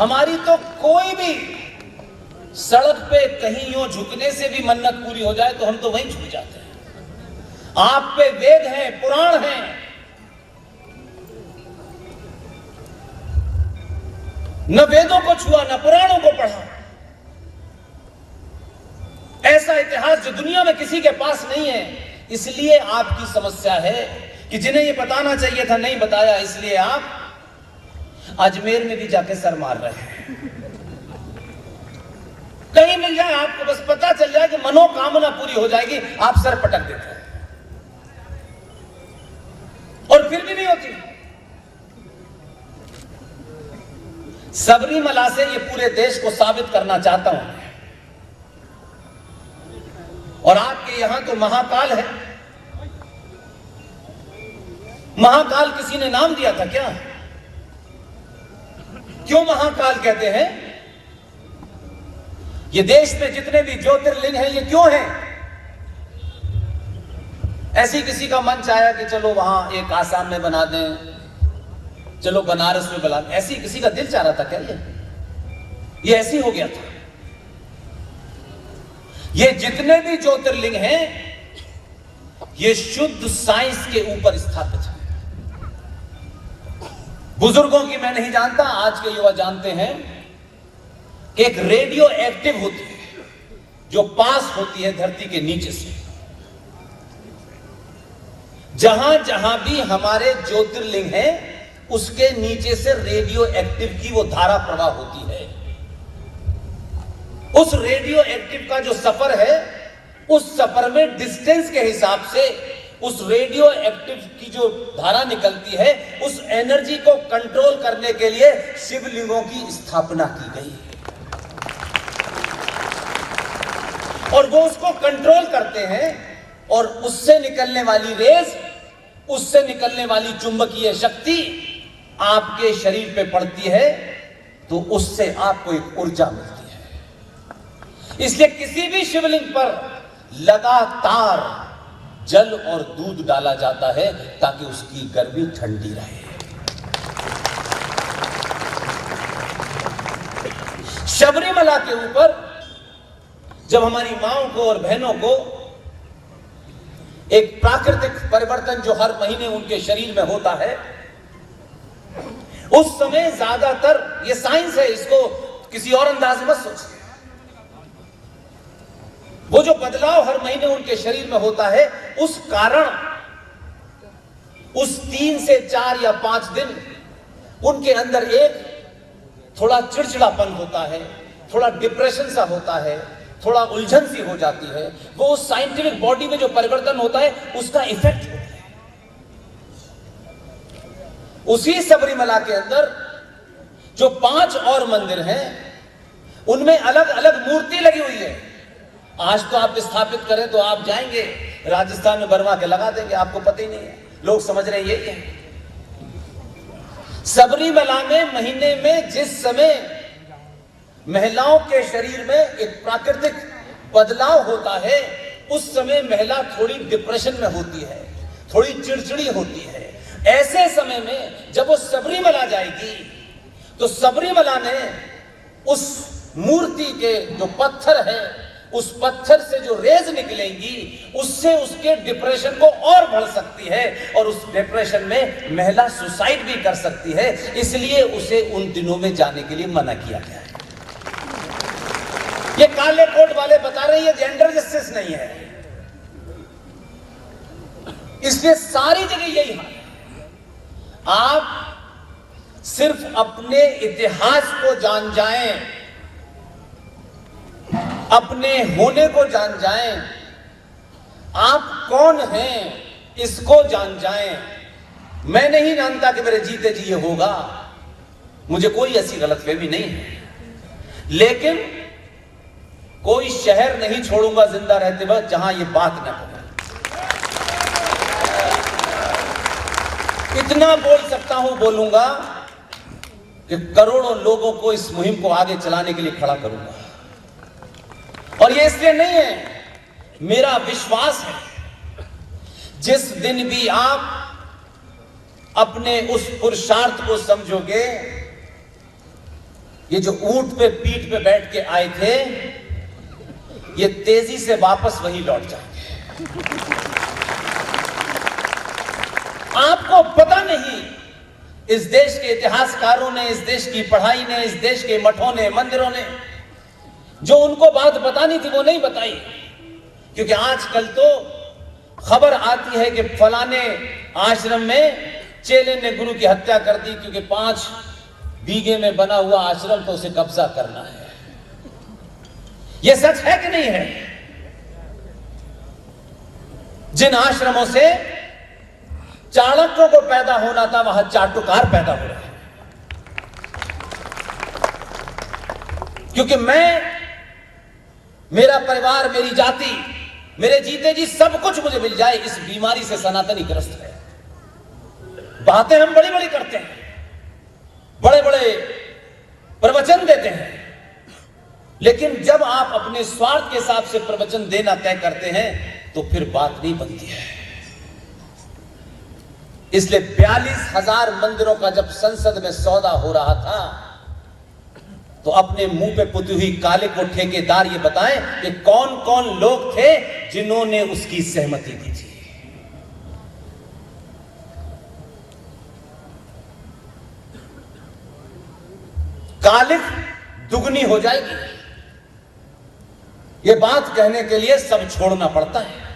हमारी तो कोई भी सड़क पे कहीं यूं झुकने से भी मन्नत पूरी हो जाए तो हम तो वहीं झुक जाते हैं। आप पे वेद हैं, पुराण हैं, न वेदों को छुआ न पुराणों को पढ़ा। ऐसा इतिहास जो दुनिया में किसी के पास नहीं है। इसलिए आपकी समस्या है कि जिन्हें ये बताना चाहिए था नहीं बताया, इसलिए आप अजमेर में भी जाके सर मार रहे हैं। कहीं मिल जाए आपको, बस पता चल जाए कि मनोकामना पूरी हो जाएगी, आप सर पटक देते हैं और फिर भी नहीं होती। सबरीमला से ये पूरे देश को साबित करना चाहता हूं। और आपके यहां तो महाकाल है। महाकाल किसी ने नाम दिया था क्या? क्यों महाकाल कहते हैं? ये देश में जितने भी ज्योतिर्लिंग हैं ये क्यों हैं? ऐसी किसी का मन चाहा कि चलो वहां एक आसाम में बना दें, चलो बनारस में बना दें। ऐसी किसी का दिल चाह रहा था क्या? ये ऐसी हो गया था। ये जितने भी ज्योतिर्लिंग हैं ये शुद्ध साइंस के ऊपर स्थापित है। बुजुर्गों की मैं नहीं जानता, आज के युवा जानते हैं कि एक रेडियो एक्टिव होती है जो पास होती है धरती के नीचे से। जहां जहां भी हमारे ज्योतिर्लिंग हैं उसके नीचे से रेडियो एक्टिव की वो धारा प्रवाह होती है। उस रेडियो एक्टिव का जो सफर है, उस सफर में डिस्टेंस के हिसाब से उस रेडियो एक्टिव की जो धारा निकलती है, उस एनर्जी को कंट्रोल करने के लिए शिवलिंगों की स्थापना की गई है। और वो उसको कंट्रोल करते हैं और उससे निकलने वाली रेज, उससे निकलने वाली चुंबकीय शक्ति आपके शरीर पे पड़ती है तो उससे आपको एक ऊर्जा मिलती है। इसलिए किसी भी शिवलिंग पर लगातार जल और दूध डाला जाता है ताकि उसकी गर्मी ठंडी रहे। शबरीमला के ऊपर जब हमारी माओं को और बहनों को एक प्राकृतिक परिवर्तन जो हर महीने उनके शरीर में होता है, उस समय ज्यादातर, ये साइंस है, इसको किसी और अंदाज मत सोचिए, वो जो बदलाव हर महीने उनके शरीर में होता है उस कारण उस 3 से 4 या 5 दिन उनके अंदर एक थोड़ा चिड़चिड़ापन होता है, थोड़ा डिप्रेशन सा होता है, थोड़ा उलझन सी हो जाती है। वो उस साइंटिफिक बॉडी में जो परिवर्तन होता है उसका इफेक्ट होता है। उसी सबरीमला के अंदर जो 5 और मंदिर हैं उनमें अलग अलग मूर्ति लगी हुई है। आज तो आप स्थापित करें तो आप जाएंगे राजस्थान में बनवा के लगा देंगे, आपको पता ही नहीं है, लोग समझ रहे हैं यही है। सबरीमला में महीने में जिस समय महिलाओं के शरीर में एक प्राकृतिक बदलाव होता है, उस समय महिला थोड़ी डिप्रेशन में होती है, थोड़ी चिड़चिड़ी होती है। ऐसे समय में जब वो सबरीमला जाएगी तो सबरीमला में उस मूर्ति के जो पत्थर है, उस पत्थर से जो रेज निकलेंगी उससे उसके डिप्रेशन को और बढ़ सकती है और उस डिप्रेशन में महिला सुसाइड भी कर सकती है। इसलिए उसे उन दिनों में जाने के लिए मना किया गया है। ये काले कोट वाले बता रहे हैं जेंडर जस्टिस नहीं है, इसलिए सारी जगह यही हाल है। आप सिर्फ अपने इतिहास को जान जाएं, अपने होने को जान जाएं, आप कौन हैं इसको जान जाएं। मैं नहीं जानता कि मेरे जीते जी ये होगा, मुझे कोई ऐसी गलतफहमी नहीं है, लेकिन कोई शहर नहीं छोड़ूंगा जिंदा रहते वक्त जहां ये बात न हो। इतना बोल सकता हूं, बोलूंगा कि करोड़ों लोगों को इस मुहिम को आगे चलाने के लिए खड़ा करूंगा। और ये इसलिए नहीं है, मेरा विश्वास है जिस दिन भी आप अपने उस पुरुषार्थ को समझोगे, ये जो ऊंट पे पीठ पे बैठ के आए थे, ये तेजी से वापस वही लौट जाएंगे। आपको पता नहीं, इस देश के इतिहासकारों ने, इस देश की पढ़ाई ने, इस देश के मठों ने, मंदिरों ने जो उनको बात बतानी थी वो नहीं बताई। क्योंकि आजकल तो खबर आती है कि फलाने आश्रम में चेले ने गुरु की हत्या कर दी क्योंकि 5 बीघे में बना हुआ आश्रम तो उसे कब्जा करना है। यह सच है कि नहीं है? जिन आश्रमों से चाणक्यों को पैदा होना था, वहां चाटुकार पैदा हो रहे हैं। क्योंकि मैं, मेरा परिवार, मेरी जाति, मेरे जीते जी सब कुछ मुझे मिल जाए, इस बीमारी से सनातनी ग्रस्त है। बातें हम बड़ी बड़ी करते हैं, बड़े बड़े प्रवचन देते हैं, लेकिन जब आप अपने स्वार्थ के हिसाब से प्रवचन देना तय करते हैं तो फिर बात नहीं बनती है। इसलिए 42,000 मंदिरों का जब संसद में सौदा हो रहा था तो अपने मुंह पे पुती हुई काले को ठेकेदार ये बताएं कि कौन कौन लोग थे जिन्होंने उसकी सहमति दी थी। कालिक दुगनी हो जाएगी। ये बात कहने के लिए सब छोड़ना पड़ता है।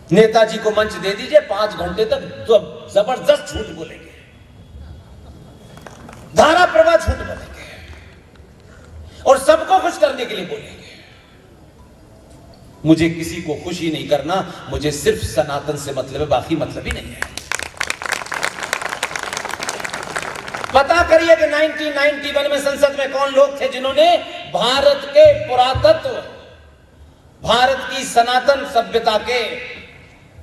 नेताजी को मंच दे दीजिए, 5 घंटे तक तो जबरदस्त झूठ बोलेंगे, धारा प्रवाह झूठ बोलेंगे और सबको खुश करने के लिए बोलेंगे। मुझे किसी को खुश ही नहीं करना, मुझे सिर्फ सनातन से मतलब है, बाकी मतलब ही नहीं है। पता करिए कि 1991 में संसद में कौन लोग थे जिन्होंने भारत के पुरातत्व, भारत की सनातन सभ्यता के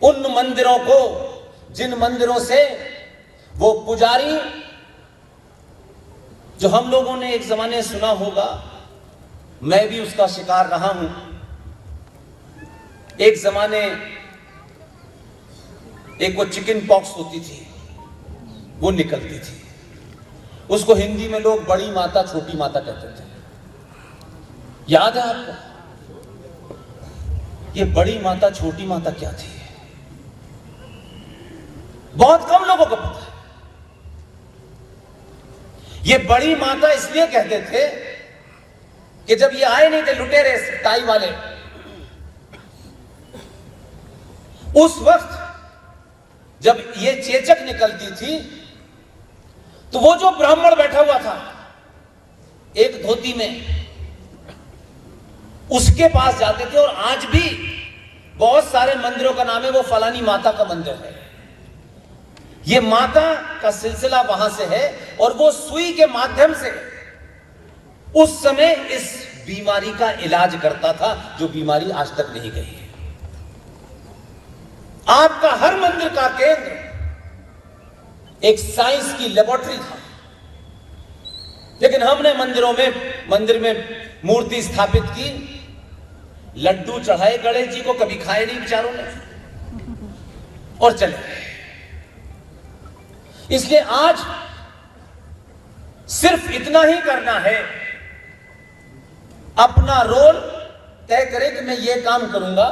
उन मंदिरों को, जिन मंदिरों से वो पुजारी, जो हम लोगों ने एक जमाने सुना होगा, मैं भी उसका शिकार रहा हूं। एक जमाने एक वो चिकन पॉक्स होती थी, वो निकलती थी। उसको हिंदी में लोग बड़ी माता छोटी माता कहते थे। याद है आपको? ये बड़ी माता छोटी माता क्या थी? बहुत कम लोगों को पता है। ये बड़ी माता इसलिए कहते थे कि जब ये आए नहीं थे लुटेरे टाई वाले, उस वक्त जब ये चेचक निकलती थी तो वो जो ब्राह्मण बैठा हुआ था एक धोती में, उसके पास जाते थे। और आज भी बहुत सारे मंदिरों का नाम है वो फलानी माता का मंदिर है। ये माता का सिलसिला वहां से है और वो सुई के माध्यम से उस समय इस बीमारी का इलाज करता था, जो बीमारी आज तक नहीं गई है। आपका हर मंदिर का केंद्र एक साइंस की लेबोरेटरी था, लेकिन हमने मंदिर में मूर्ति स्थापित की, लड्डू चढ़ाए गणेश जी को, कभी खाए नहीं बेचारों ने, और चले गए। इसलिए आज सिर्फ इतना ही करना है, अपना रोल तय करें कि मैं ये काम करूंगा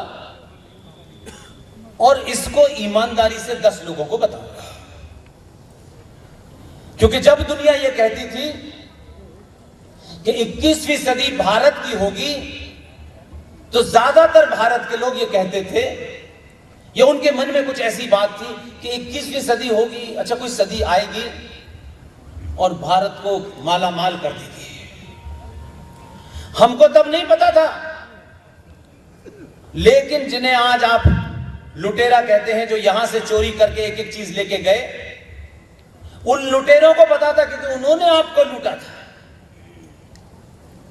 और इसको ईमानदारी से 10 लोगों को बताऊंगा। क्योंकि जब दुनिया ये कहती थी कि 21वीं सदी भारत की होगी, तो ज्यादातर भारत के लोग ये कहते थे, ये उनके मन में कुछ ऐसी बात थी कि 21वीं सदी होगी, अच्छा कोई सदी आएगी और भारत को माला माल कर देगी। हमको तब नहीं पता था, लेकिन जिन्हें आज आप लुटेरा कहते हैं, जो यहां से चोरी करके एक एक चीज लेके गए, उन लुटेरों को पता था क्योंकि उन्होंने आपको लूटा था।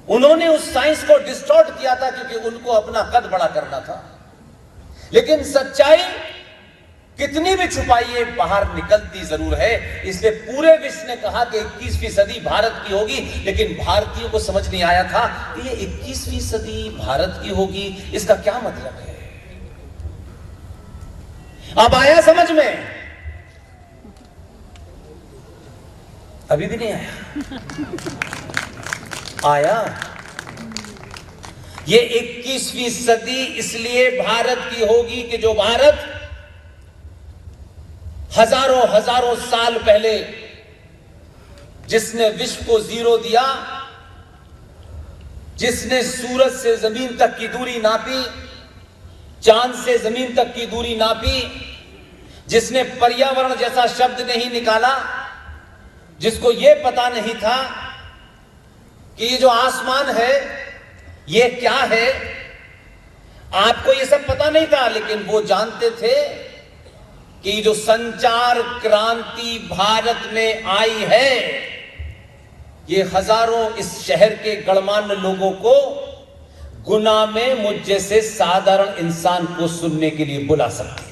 उन्होंने उस साइंस को डिस्टॉर्ट किया था क्योंकि उनको अपना कद बड़ा करना था। लेकिन सच्चाई कितनी भी छुपाइए बाहर निकलती जरूर है। इसलिए पूरे विश्व ने कहा कि 21वीं सदी भारत की होगी, लेकिन भारतीयों को समझ नहीं आया था कि ये 21वीं सदी भारत की होगी, इसका क्या मतलब है। अब आया समझ में। अभी भी नहीं आया। आया। ये 21वीं सदी इसलिए भारत की होगी कि जो भारत हजारों हजारों साल पहले जिसने विश्व को जीरो दिया, जिसने सूरज से जमीन तक की दूरी नापी, चांद से जमीन तक की दूरी नापी, जिसने पर्यावरण जैसा शब्द नहीं निकाला, जिसको यह पता नहीं था कि ये जो आसमान है ये क्या है, आपको ये सब पता नहीं था, लेकिन वो जानते थे कि जो संचार क्रांति भारत में आई है, ये हजारों इस शहर के गणमान्य लोगों को गुना में मुझ जैसे साधारण इंसान को सुनने के लिए बुला सकती है।